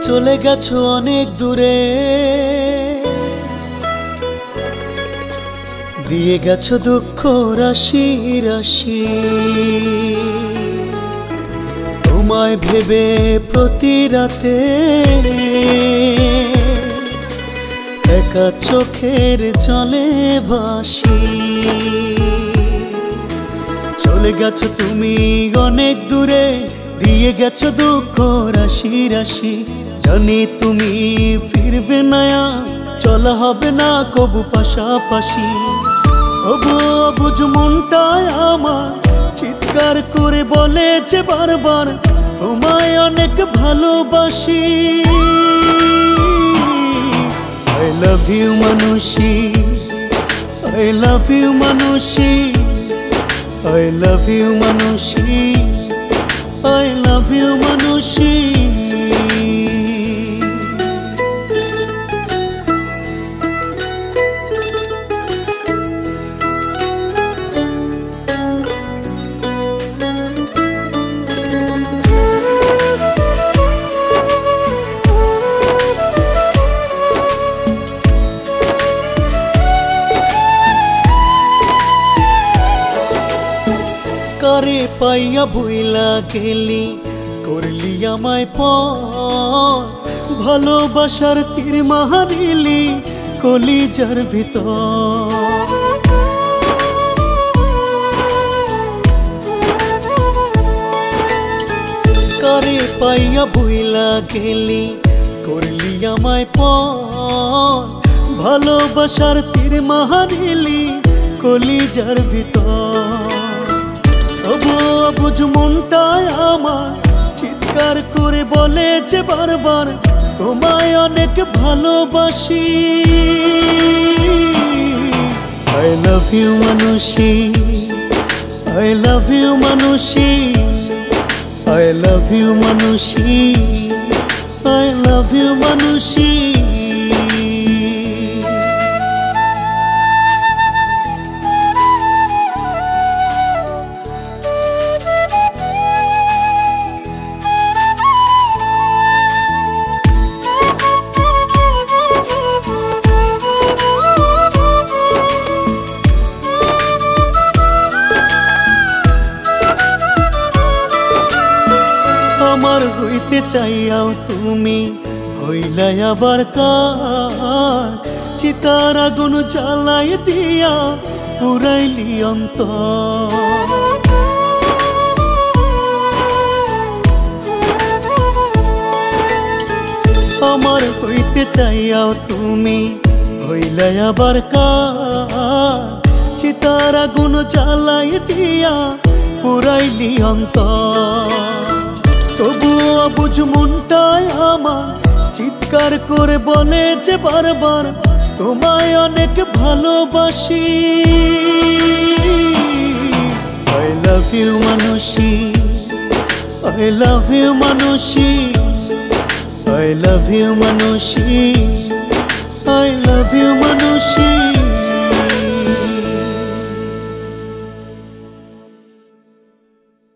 চলে গেছো অনেক দূরে, দিয়ে গেছো দুঃখ রাশি রাশি। তোমায় ভেবে প্রতি রাতে একা চোখের জলে ভাসি। চলে গেছো তুমি অনেক দূরে, দিয়ে গেছো দুঃখ রাশি রাশি। জানি তুমি ফিরবে না, চলা হবে না কবু পাশাপাশি। তবু বুঝ মনটায় আমার চিৎকার করে বলে যে বারবার তোমায় অনেক ভালোবাসি। I love you Manushi, I love you Manushi, I love you Manushi, I love you Manushi. কারে পাইয়া বইলা গেলি, করলি আমায় পর। ভালোবাসার তীর মারিলি কলিজার ভিতর। কারে পাইয়া বইলা গেলি, করলি আমায় পর। ভালোবাসার তীর মারিলি কলিজার ভিতর। তবুও বুঝ মনটায় আমার চিৎকার করে বলে যে বারবার তোমায় অনেক ভালোবাসি। I love you Manushi, I love you Manushi, I love you Manushi, I love you Manushi. আমার হইতে চাইয়াও তুমি হইলাই আবার কার। চিতার আগুন জ্বালাই দিয়া পুরাইলি অন্তর। আমার হইতে চাইয়াও তুমি হইলাই আবার কার। চিতার আগুন জ্বালাই দিয়া পুরাইলি অন্তর। তবুও বুঝ মনটায় আমার চিৎকার করে বলে যে বারবার তোমায় অনেক ভালোবাসি। I love you Manushi, I love you Manushi, I love you Manushi, I love you Manushi.